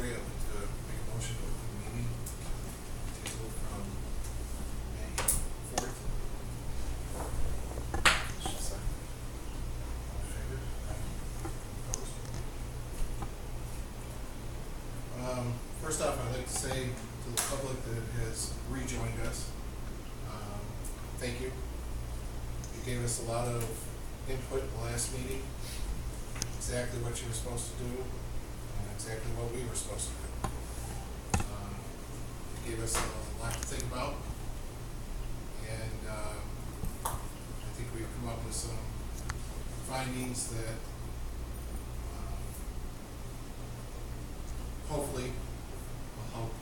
way, I'd like to make a motion to open the meeting table from May 4th. Second. All in favor? Opposed? First off, I'd like to say to the public that has rejoined us, thank you. You gave us a lot of input in the last meeting, exactly what you were supposed to do, and exactly what we were supposed to do. You gave us a lot to think about, and I think we've come up with some findings that hopefully will help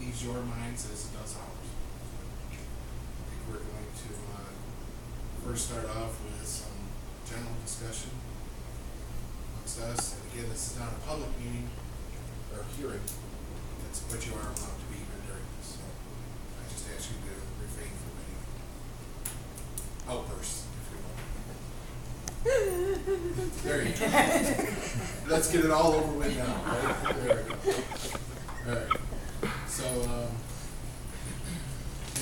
ease your minds as it does ours. I think we're going to first start off with some general discussion amongst us. And again, this is not a public meeting or hearing, but you are allowed to be here during this. So I just ask you to refrain from any outbursts, if you will. There you go. Let's get it all over with now, right? There we go. All right. So,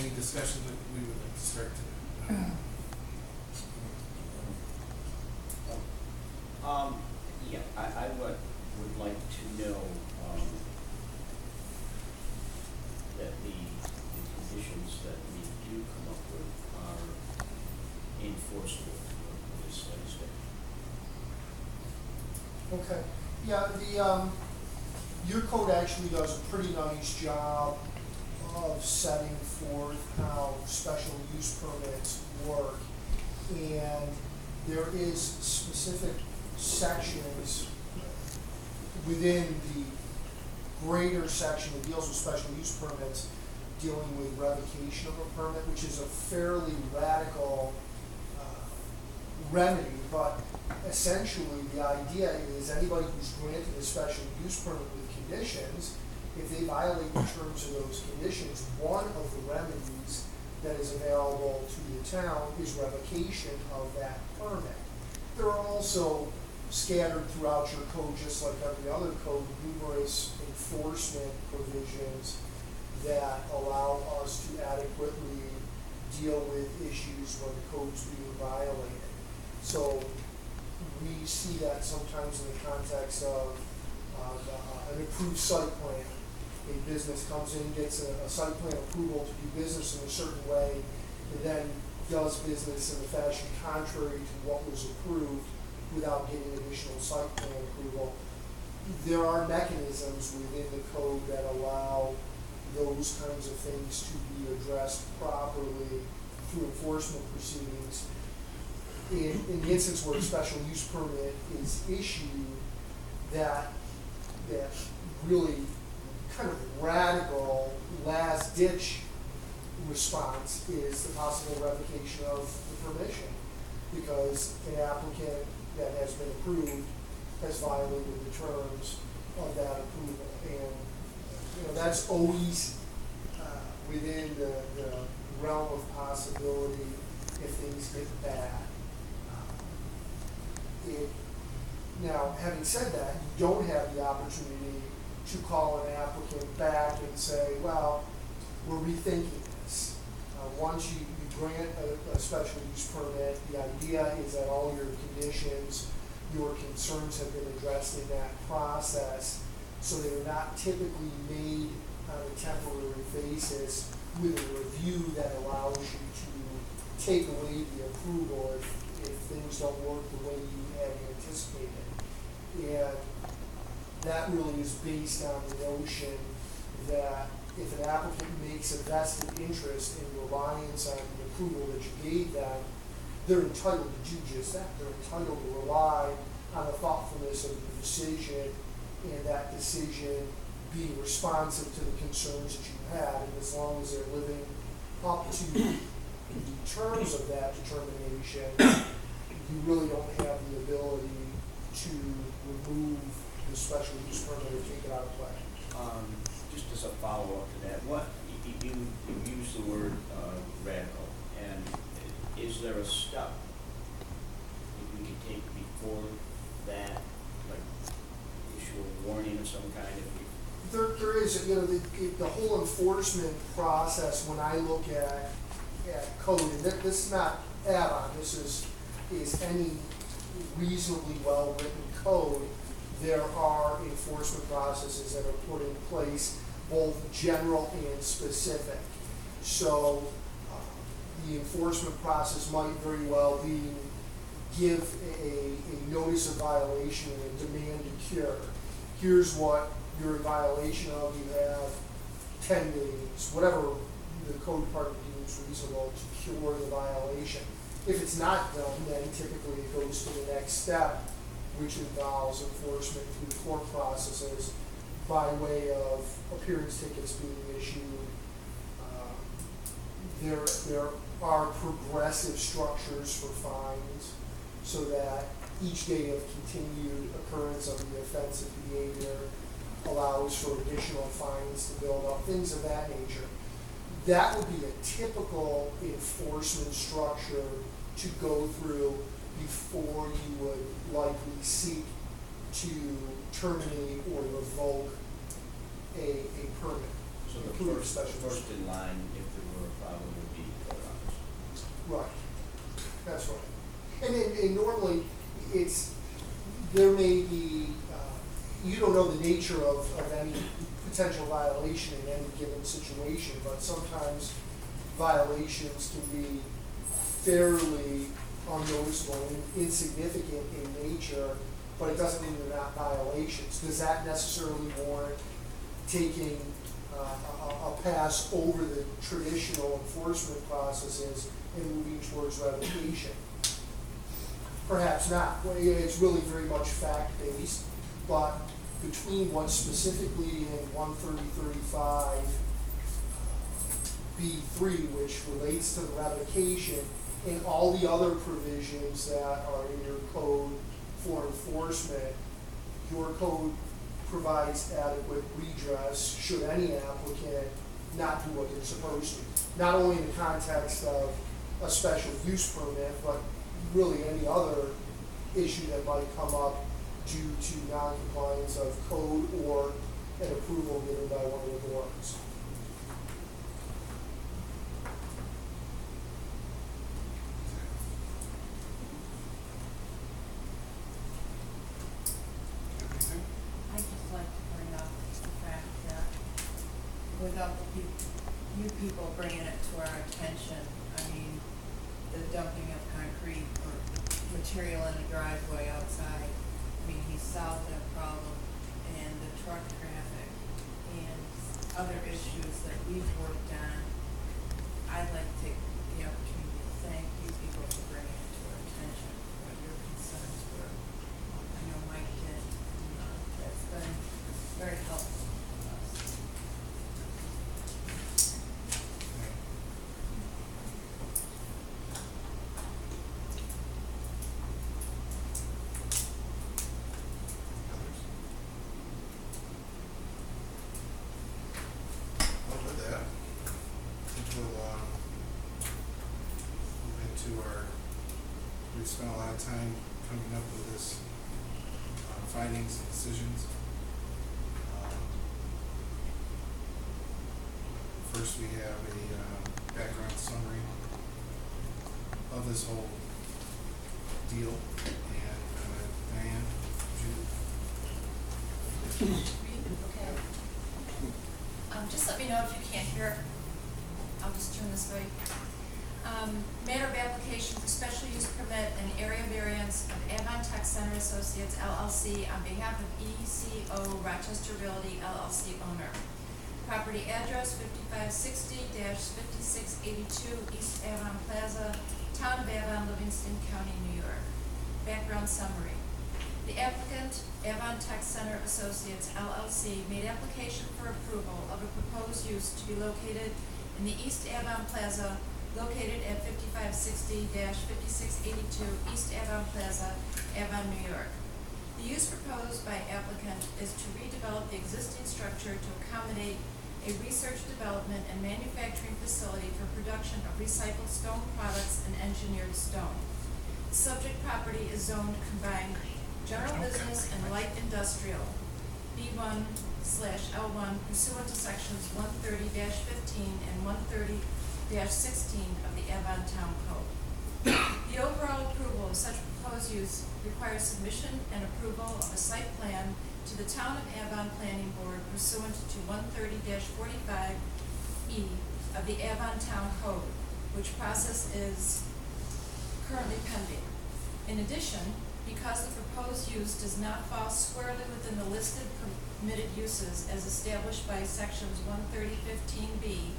any discussion that we would like to start today? Yeah, I would like to know that the conditions that we do come up with are enforceable with this study. Okay. Yeah, your code actually does a pretty nice job of setting forth how special use permits work, and there is specific sections within the greater section that deals with special use permits dealing with revocation of a permit, which is a fairly radical remedy, but essentially the idea is anybody who's granted a special use permit with conditions, if they violate the terms of those conditions, one of the remedies that is available to the town is revocation of that permit. There are also scattered throughout your code, just like every other code, numerous enforcement provisions that allow us to adequately deal with issues when the code's being violated. So we see that sometimes in the context of an approved site plan. A business comes in, gets a site plan approval to do business in a certain way, and then does business in a fashion contrary to what was approved without getting additional site plan approval. There are mechanisms within the code that allow those kinds of things to be addressed properly through enforcement proceedings. In the instance where a special use permit is issued, that really kind of radical last ditch response is the possible revocation of the permission, because an applicant that has been approved has violated the terms of that approval. And that's always within the realm of possibility if things get bad. Now, having said that, you don't have the opportunity to call an applicant back and say, well, we're rethinking this. Once you grant a special use permit, the idea is that all your conditions, your concerns have been addressed in that process, so they're not typically made on a temporary basis with a review that allows you to take away the approval if things don't work the way you had anticipated. And that really is based on the notion that if an applicant makes a vested interest in reliance on the approval that you gave them, they're entitled to do just that. They're entitled to rely on the thoughtfulness of the decision, and that decision being responsive to the concerns that you had. And as long as they're living up to the terms of that determination, you really don't have the ability to remove the special use permit or take it out of play. Just as a follow-up to that, what you use the word radical, and is there a step that we could take before that, like issue a warning of some kind, mind if we? There is, you know, the whole enforcement process, when I look at code, and this is not Avon, this is any reasonably well-written code, there are enforcement processes that are put in place, both general and specific. So the enforcement process might very well be give a notice of violation and a demand to cure. Here's what you're in violation of. You have 10 days, whatever the code department deems reasonable to cure the violation. If it's not done, then typically it goes to the next step, which involves enforcement through the court processes by way of appearance tickets being issued. There are progressive structures for fines so that each day of continued occurrence of the offensive behavior allows for additional fines to build up, things of that nature. That would be a typical enforcement structure to go through before you would likely seek to terminate or revoke a permit. So the first in line, if there were a problem, would be code officer. Right, that's right. And normally, there may be, you don't know the nature of any potential violation in any given situation, but sometimes violations can be fairly unnoticeable and insignificant in nature, but it doesn't mean they're not violations. Does that necessarily warrant taking a pass over the traditional enforcement processes and moving towards revocation? Perhaps not. Well, it's really very much fact-based, but between what's specifically in 130.35 B3, which relates to the revocation, and all the other provisions that are in your code for enforcement, your code provides adequate redress should any applicant not do what they're supposed to. Not only in the context of a special use permit, but really any other issue that might come up due to non-compliance of code or an approval given by one of the boards. Anything? I'd just like to bring up the fact that without you people bringing it to our attention, I mean, the dumping of concrete or material in a driveway outside, I mean, he solved that problem, and the truck traffic and other issues that we've worked on. I'd like to take the opportunity to thank you people for bringing it to our attention, what your concerns were. I know Mike did, and that's been very helpful to us. Well, with that, I think we'll move into we spent a lot of time coming up with this findings and decisions. First, we have a background summary of this whole deal, and Diane, would you? Okay. Just let me know if you can't hear. I'll just turn this way. Matter of application for special use permit and area variance of Avon Town Center Associates LLC on behalf of ECO Rochester Realty LLC owner. Property address 5560-5682 East Avon Plaza, Town of Avon, Livingston County, New York. Background summary. The applicant, Avon Town Center Associates LLC, made application for approval of a proposed use to be located in the East Avon Plaza, located at 5560-5682 East Avon Plaza, Avon, New York. The use proposed by applicant is to redevelop the existing structure to accommodate a research, development, and manufacturing facility for production of recycled stone products and engineered stone. The subject property is zoned combined general business and light industrial, B1 130-L1 pursuant to sections 130-15 and 130-16 of the Avon Town Code. The overall approval of such proposed use requires submission and approval of a site plan to the Town of Avon Planning Board pursuant to 130-45E of the Avon Town Code, which process is currently pending. In addition, because the proposed use does not fall squarely within the listed permitted uses as established by sections 130-15B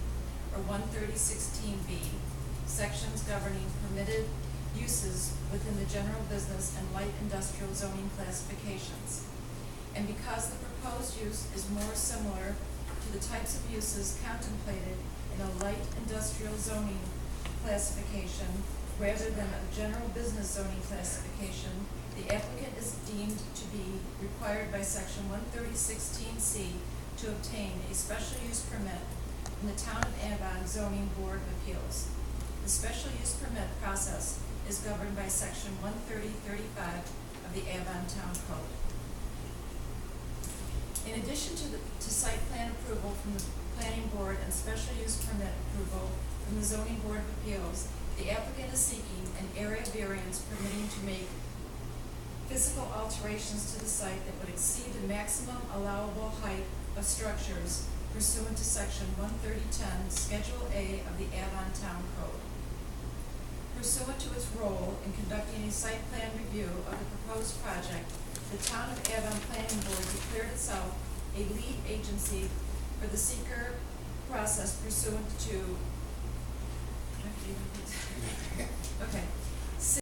or 130-16B, sections governing permitted uses within the general business and light industrial zoning classifications. And because the proposed use is more similar to the types of uses contemplated in a light industrial zoning classification rather than a general business zoning classification, the applicant is deemed to be required by section 130-16C to obtain a special use permit from the Town of Avon Zoning Board of Appeals. The special use permit process is governed by section 130-35 of the Avon Town Code. In addition to site plan approval from the Planning Board and special use permit approval from the Zoning Board of Appeals, the applicant is seeking an area variance permitting to make physical alterations to the site that would exceed the maximum allowable height of structures pursuant to section 130-10, Schedule A of the Avon Town Code. Pursuant to its role in conducting a site plan review of the proposed project, the Town of Avon Planning Board declared itself a lead agency for the seeker process pursuant to, okay,